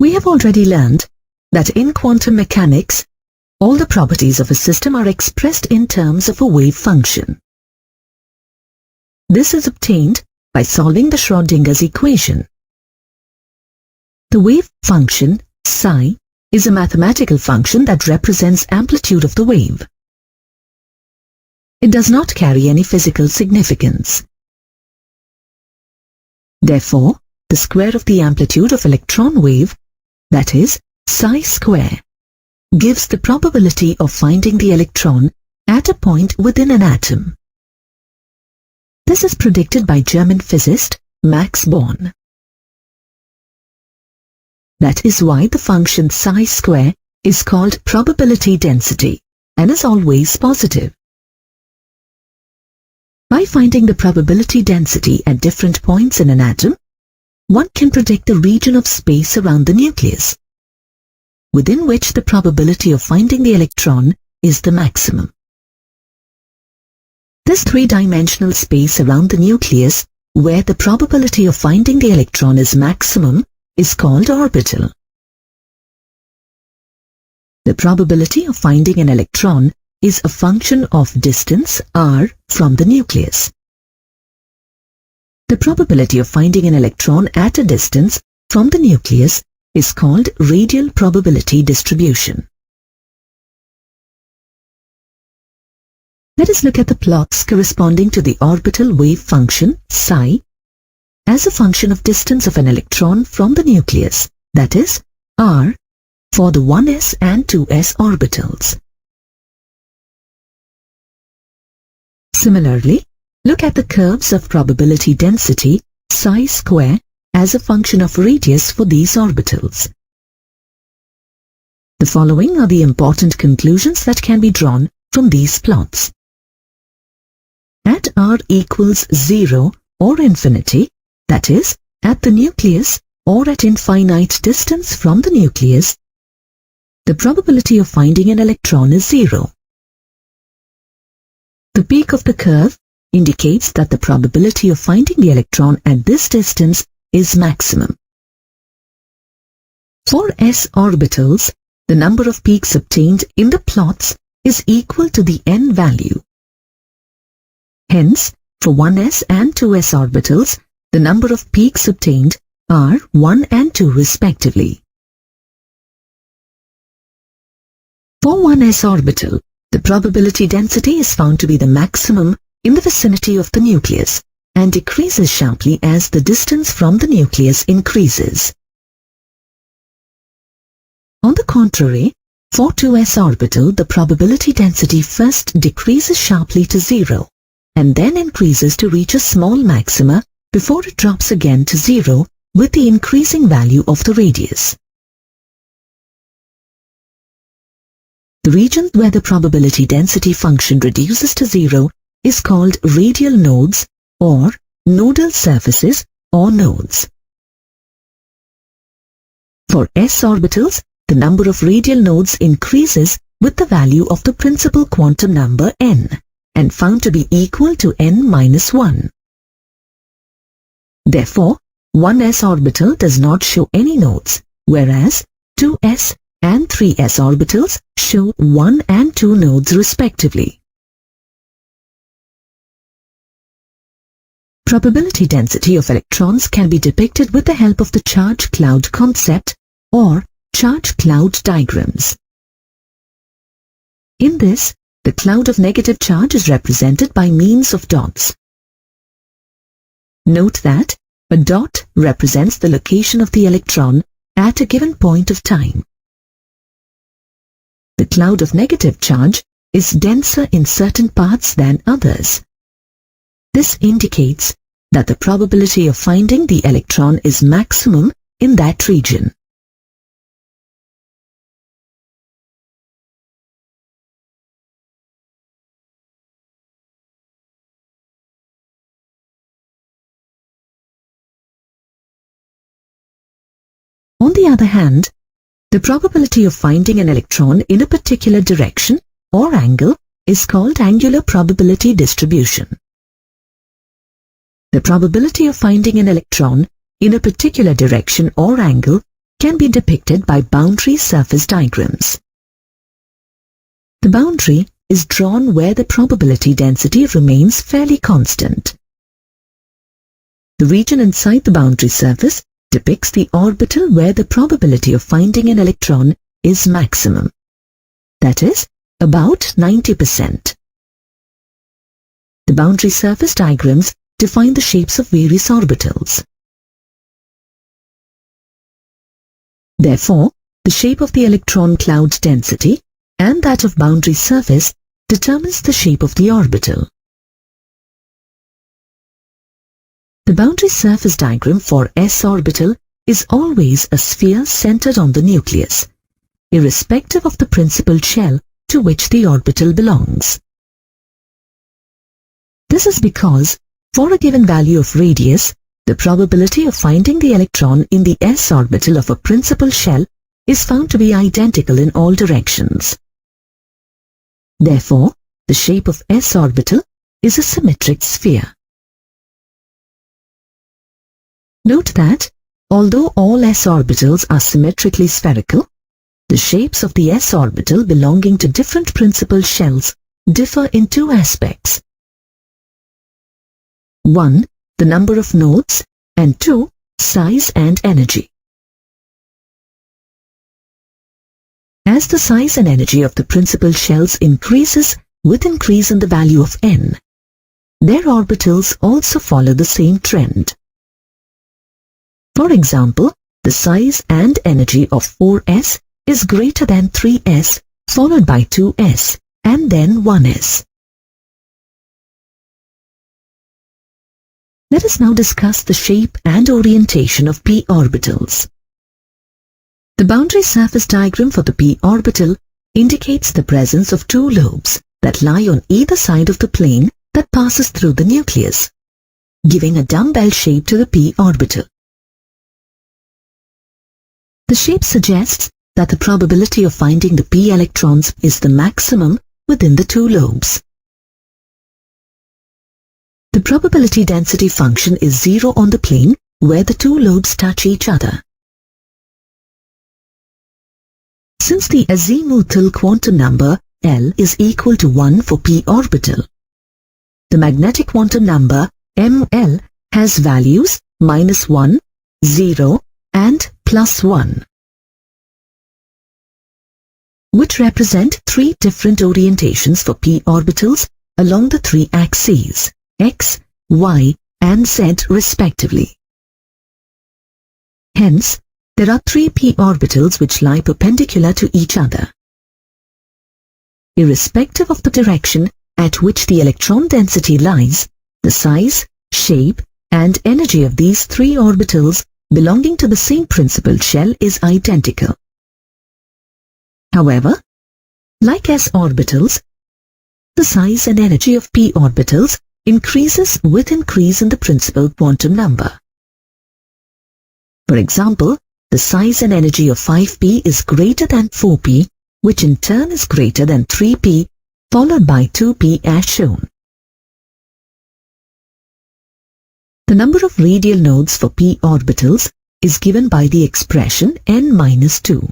We have already learned that in quantum mechanics, all the properties of a system are expressed in terms of a wave function. This is obtained by solving the Schrödinger's equation. The wave function, psi, is a mathematical function that represents amplitude of the wave. It does not carry any physical significance. Therefore, the square of the amplitude of electron wave, that is, psi square, gives the probability of finding the electron at a point within an atom. This is predicted by German physicist Max Born. That is why the function psi square is called probability density and is always positive. By finding the probability density at different points in an atom, one can predict the region of space around the nucleus, within which the probability of finding the electron is the maximum. This three-dimensional space around the nucleus, where the probability of finding the electron is maximum, is called orbital. The probability of finding an electron is a function of distance r from the nucleus. The probability of finding an electron at a distance from the nucleus is called radial probability distribution. Let us look at the plots corresponding to the orbital wave function psi as a function of distance of an electron from the nucleus, that is, r, for the 1s and 2s orbitals. Similarly, look at the curves of probability density psi square as a function of radius for these orbitals. The following are the important conclusions that can be drawn from these plots. At r equals 0 or infinity, that is, at the nucleus or at infinite distance from the nucleus, the probability of finding an electron is 0. The peak of the curve indicates that the probability of finding the electron at this distance is maximum. For s orbitals, the number of peaks obtained in the plots is equal to the n value. Hence, for 1s and 2s orbitals, the number of peaks obtained are 1 and 2 respectively. For 1s orbital, the probability density is found to be the maximum in the vicinity of the nucleus and decreases sharply as the distance from the nucleus increases. On the contrary, for 2s orbital, the probability density first decreases sharply to 0 and then increases to reach a small maxima before it drops again to 0 with the increasing value of the radius. The region where the probability density function reduces to 0 is called radial nodes or nodal surfaces or nodes. For s orbitals, the number of radial nodes increases with the value of the principal quantum number n, and found to be equal to n-1. Therefore, 1s orbital does not show any nodes, whereas 2s and 3s orbitals show 1 and 2 nodes respectively. Probability density of electrons can be depicted with the help of the charge cloud concept or charge cloud diagrams. In this, the cloud of negative charge is represented by means of dots. Note that a dot represents the location of the electron at a given point of time. The cloud of negative charge is denser in certain parts than others. This indicates that the probability of finding the electron is maximum in that region. On the other hand, the probability of finding an electron in a particular direction or angle is called angular probability distribution. The probability of finding an electron in a particular direction or angle can be depicted by boundary surface diagrams. The boundary is drawn where the probability density remains fairly constant. The region inside the boundary surface depicts the orbital where the probability of finding an electron is maximum, that is, about 90%. The boundary surface diagrams define the shapes of various orbitals. Therefore, the shape of the electron cloud density and that of boundary surface determines the shape of the orbital. The boundary surface diagram for s orbital is always a sphere centered on the nucleus, irrespective of the principal shell to which the orbital belongs. This is because, for a given value of radius, the probability of finding the electron in the s orbital of a principal shell is found to be identical in all directions. Therefore, the shape of s orbital is a symmetric sphere. Note that, although all s orbitals are symmetrically spherical, the shapes of the s orbital belonging to different principal shells differ in two aspects. 1. The number of nodes, and 2. Size and energy. As the size and energy of the principal shells increases with increase in the value of n, their orbitals also follow the same trend. For example, the size and energy of 4s is greater than 3s, followed by 2s, and then 1s. Let us now discuss the shape and orientation of p orbitals. The boundary surface diagram for the p orbital indicates the presence of two lobes that lie on either side of the plane that passes through the nucleus, giving a dumbbell shape to the p orbital. The shape suggests that the probability of finding the p electrons is the maximum within the two lobes. The probability density function is 0 on the plane where the two lobes touch each other. Since the azimuthal quantum number L is equal to 1 for p orbital, the magnetic quantum number ML has values -1, 0, and +1, which represent three different orientations for p orbitals along the three axes, x, y, and z respectively. Hence, there are three p orbitals which lie perpendicular to each other. Irrespective of the direction at which the electron density lies, the size, shape, and energy of these three orbitals belonging to the same principal shell is identical. However, like s orbitals, the size and energy of p orbitals increases with increase in the principal quantum number. For example, the size and energy of 5p is greater than 4p, which in turn is greater than 3p, followed by 2p as shown. The number of radial nodes for p orbitals is given by the expression n-2.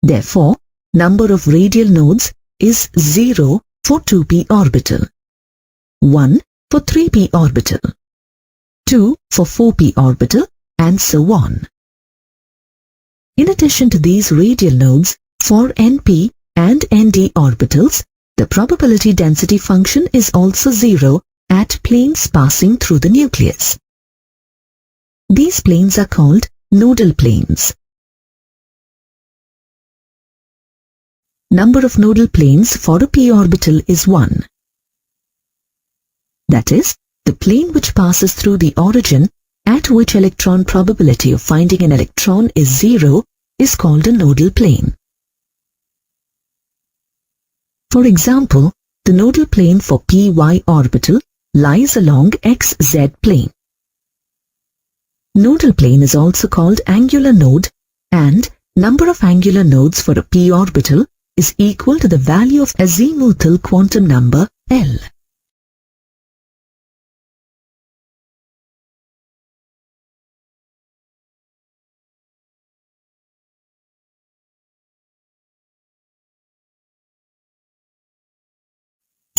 Therefore, number of radial nodes is 0 for 2p orbital, 1 for 3p orbital, 2 for 4p orbital, and so on. In addition to these radial nodes, for np and nd orbitals, the probability density function is also 0 at planes passing through the nucleus. These planes are called nodal planes. Number of nodal planes for a p orbital is 1. That is, the plane which passes through the origin at which electron probability of finding an electron is 0 is called a nodal plane. For example, the nodal plane for py orbital lies along xz plane. Nodal plane is also called angular node, and number of angular nodes for a p orbital is equal to the value of azimuthal quantum number L.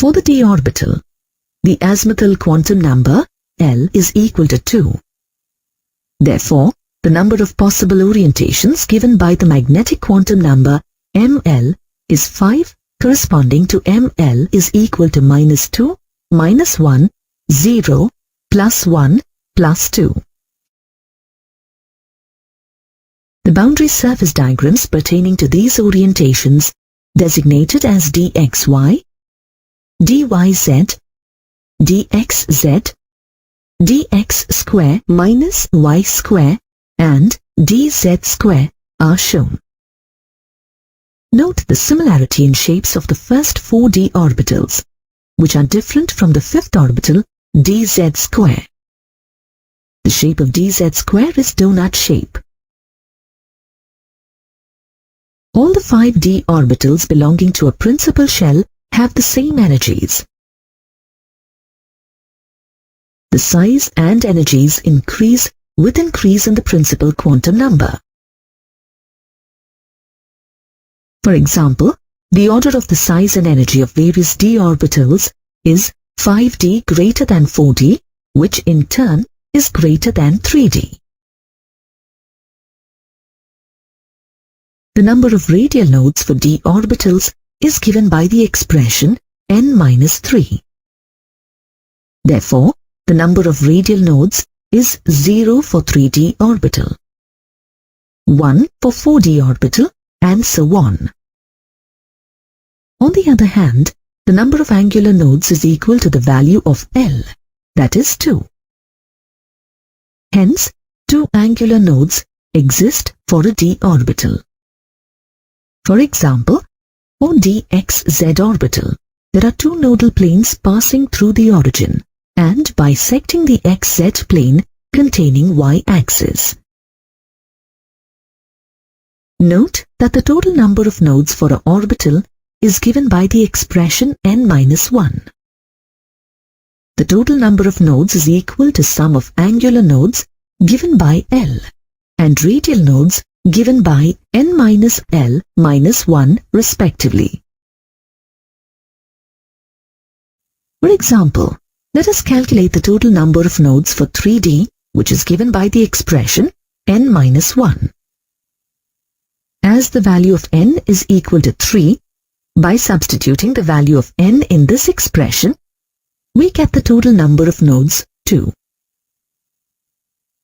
For the d orbital, the azimuthal quantum number L is equal to 2. Therefore, the number of possible orientations given by the magnetic quantum number ML is 5, corresponding to ML is equal to -2, -1, 0, +1, +2. The boundary surface diagrams pertaining to these orientations, designated as dxy, dyz, dxz, dx square minus y square, and dz square, are shown. Note the similarity in shapes of the first 4 d orbitals, which are different from the fifth orbital, dz square. The shape of dz square is donut shape. All the 5 d orbitals belonging to a principal shell have the same energies. The size and energies increase with increase in the principal quantum number. For example, the order of the size and energy of various d orbitals is 5d greater than 4d, which in turn is greater than 3d. The number of radial nodes for d orbitals is given by the expression n-3. Therefore, the number of radial nodes is 0 for 3d orbital, 1 for 4d orbital, and so on. On the other hand, the number of angular nodes is equal to the value of L, that is 2. Hence, 2 angular nodes exist for a d orbital. For example, for dxz orbital, there are 2 nodal planes passing through the origin and bisecting the xz plane containing y-axis. Note that the total number of nodes for an orbital is given by the expression n-1. The total number of nodes is equal to sum of angular nodes given by L and radial nodes given by n-L-1 respectively. For example, let us calculate the total number of nodes for 3D, which is given by the expression n-1. As the value of n is equal to 3, by substituting the value of n in this expression, we get the total number of nodes 2.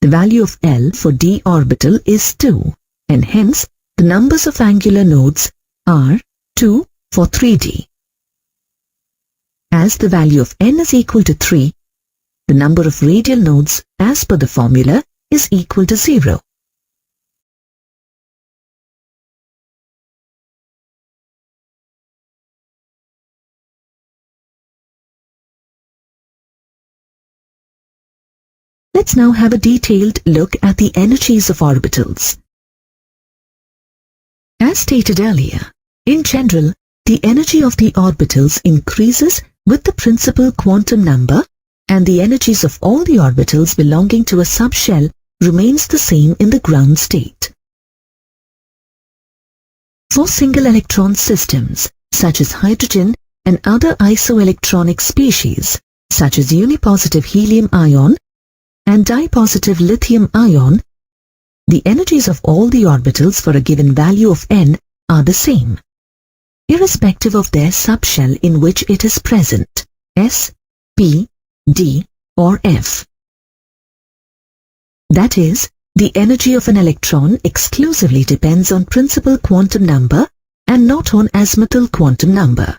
The value of L for d orbital is 2, and hence the numbers of angular nodes are 2 for 3D. As the value of n is equal to 3, the number of radial nodes as per the formula is equal to 0. Let's now have a detailed look at the energies of orbitals. As stated earlier, in general, the energy of the orbitals increases with the principal quantum number, and the energies of all the orbitals belonging to a subshell remains the same in the ground state. For single electron systems, such as hydrogen and other isoelectronic species, such as unipositive helium-ion and dipositive lithium-ion, the energies of all the orbitals for a given value of n are the same, irrespective of their subshell in which it is present, s, p, d, or f. That is, the energy of an electron exclusively depends on principal quantum number and not on azimuthal quantum number.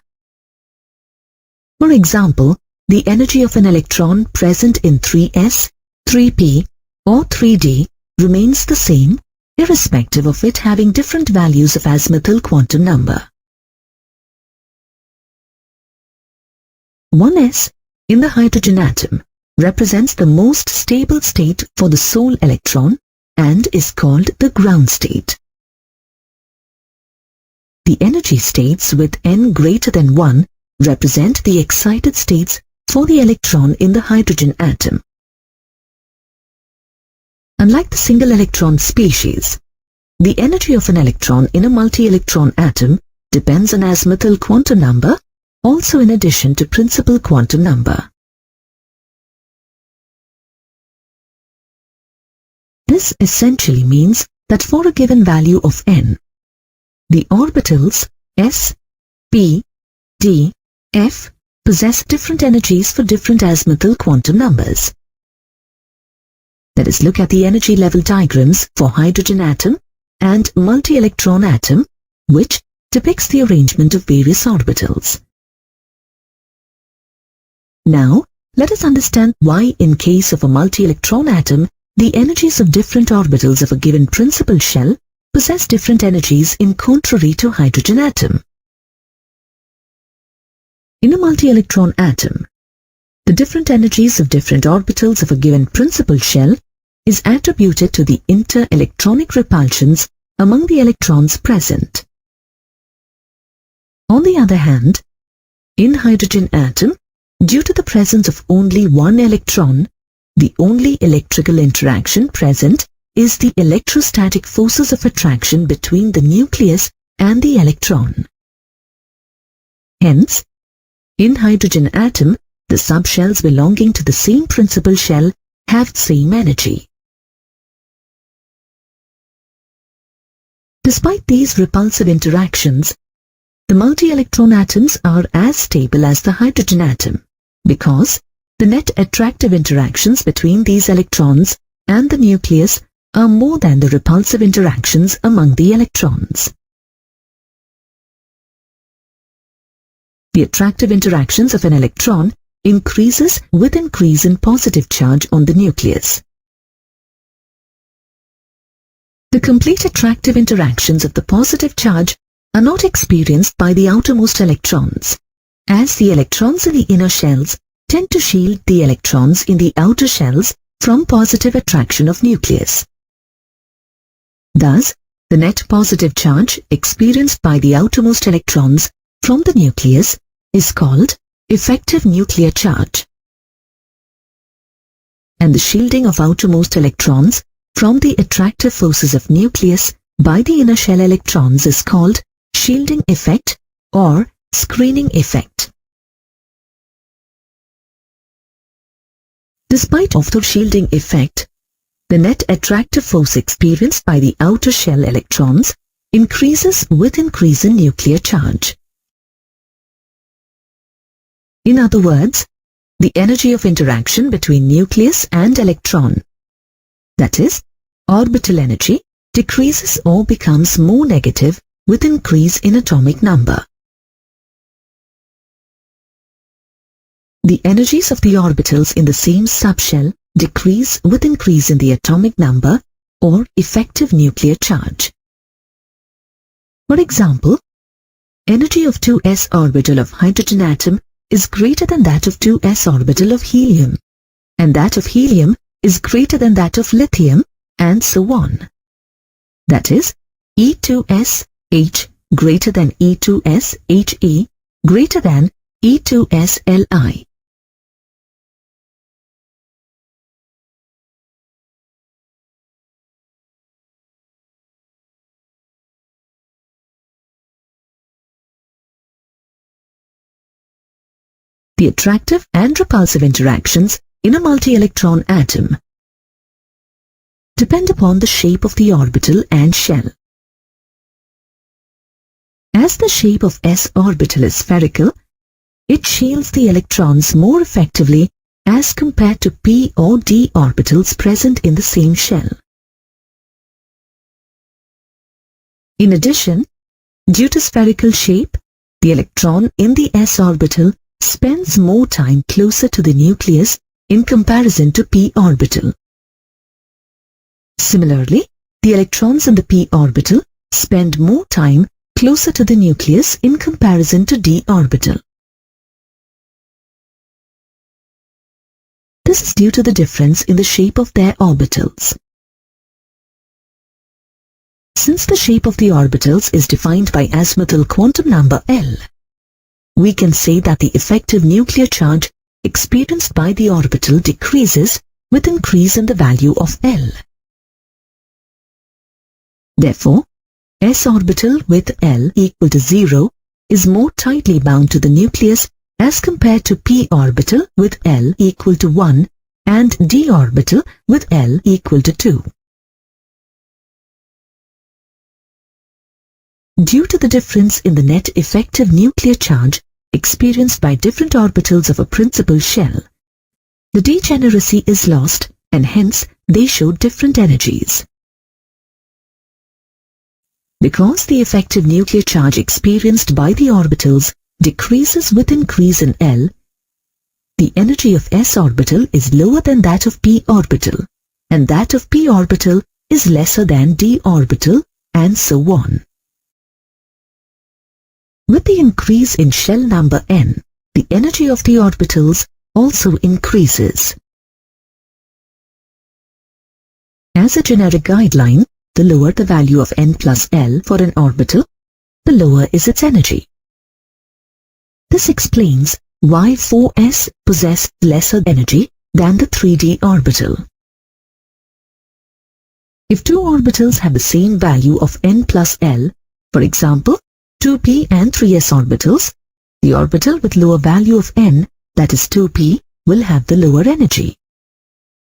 For example, the energy of an electron present in 3s, 3p, or 3d remains the same, irrespective of it having different values of azimuthal quantum number. 1s in the hydrogen atom represents the most stable state for the sole electron and is called the ground state. The energy states with n greater than 1 represent the excited states for the electron in the hydrogen atom. Unlike the single electron species, the energy of an electron in a multi-electron atom depends on azimuthal quantum number also in addition to principal quantum number. This essentially means that for a given value of n, the orbitals s, p, d, f possess different energies for different azimuthal quantum numbers. Let us look at the energy level diagrams for hydrogen atom and multi-electron atom, which depicts the arrangement of various orbitals. Now, let us understand why in case of a multi-electron atom, the energies of different orbitals of a given principal shell possess different energies in contrary to hydrogen atom. In a multi-electron atom, the different energies of different orbitals of a given principal shell is attributed to the inter-electronic repulsions among the electrons present. On the other hand, in hydrogen atom, due to the presence of only one electron, the only electrical interaction present is the electrostatic forces of attraction between the nucleus and the electron. Hence, in hydrogen atom, the subshells belonging to the same principal shell have same energy. Despite these repulsive interactions, the multi-electron atoms are as stable as the hydrogen atom, because the net attractive interactions between these electrons and the nucleus are more than the repulsive interactions among the electrons. The attractive interactions of an electron increases with increase in positive charge on the nucleus. The complete attractive interactions of the positive charge are not experienced by the outermost electrons, as the electrons in the inner shells tend to shield the electrons in the outer shells from positive attraction of nucleus. Thus, the net positive charge experienced by the outermost electrons from the nucleus is called effective nuclear charge, and the shielding of outermost electrons from the attractive forces of nucleus by the inner shell electrons is called shielding effect or screening effect. Despite of the shielding effect, the net attractive force experienced by the outer shell electrons increases with increase in nuclear charge. In other words, the energy of interaction between nucleus and electron, that is, orbital energy, decreases or becomes more negative with increase in atomic number. The energies of the orbitals in the same subshell decrease with increase in the atomic number or effective nuclear charge. For example, energy of 2s orbital of hydrogen atom is greater than that of 2s orbital of helium, and that of helium is greater than that of lithium, and so on. That is, E2SH greater than E2SHe greater than E2SLi. The attractive and repulsive interactions in a multi-electron atom depend upon the shape of the orbital and shell. As the shape of s orbital is spherical, it shields the electrons more effectively as compared to p or d orbitals present in the same shell. In addition, due to spherical shape, the electron in the s orbital spends more time closer to the nucleus in comparison to p orbital. Similarly, the electrons in the p orbital spend more time closer to the nucleus in comparison to d orbital. This is due to the difference in the shape of their orbitals. Since the shape of the orbitals is defined by azimuthal quantum number L, we can say that the effective nuclear charge experienced by the orbital decreases with increase in the value of L. Therefore, s orbital with L equal to 0 is more tightly bound to the nucleus as compared to p orbital with L equal to 1 and d orbital with L equal to 2. Due to the difference in the net effective nuclear charge experienced by different orbitals of a principal shell, the degeneracy is lost and hence they show different energies. Because the effective nuclear charge experienced by the orbitals decreases with increase in L, the energy of s orbital is lower than that of p orbital, and that of p orbital is lesser than d orbital, and so on. With the increase in shell number n, the energy of the orbitals also increases. As a generic guideline, the lower the value of n plus L for an orbital, the lower is its energy. This explains why 4s possess lesser energy than the 3d orbital. If two orbitals have the same value of n plus L, for example, 2p and 3s orbitals, the orbital with lower value of n, that is 2p, will have the lower energy.